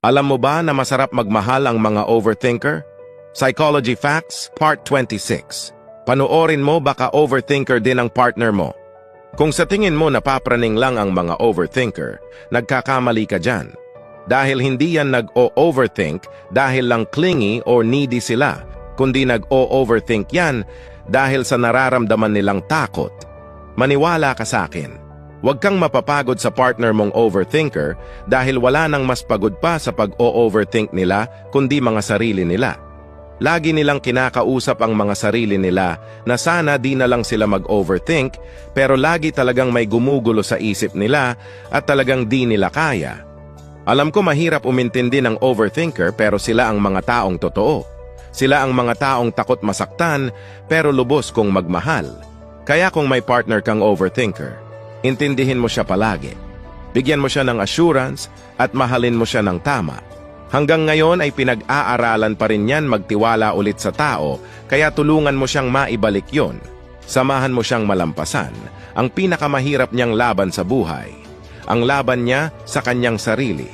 Alam mo ba na masarap magmahal ang mga overthinker? Psychology Facts, Part 26. Panoorin mo, baka overthinker din ang partner mo. Kung sa tingin mo napapraning lang ang mga overthinker, nagkakamali ka dyan. Dahil hindi yan nag-o-overthink dahil lang clingy or needy sila, kundi nag-o-overthink yan dahil sa nararamdaman nilang takot. Maniwala ka sa akin. Huwag kang mapapagod sa partner mong overthinker dahil wala nang mas pagod pa sa pag-o-overthink nila kundi mga sarili nila. Lagi nilang kinakausap ang mga sarili nila na sana di na lang sila mag-overthink pero lagi talagang may gumugulo sa isip nila at talagang di nila kaya. Alam ko mahirap umintindi ng overthinker pero sila ang mga taong totoo. Sila ang mga taong takot masaktan pero lubos kong magmahal. Kaya kung may partner kang overthinker, intindihin mo siya palagi. Bigyan mo siya ng assurance at mahalin mo siya ng tama. Hanggang ngayon ay pinag-aaralan pa rin yan magtiwala ulit sa tao, kaya tulungan mo siyang maibalik yon. Samahan mo siyang malampasan ang pinakamahirap niyang laban sa buhay. Ang laban niya sa kanyang sarili.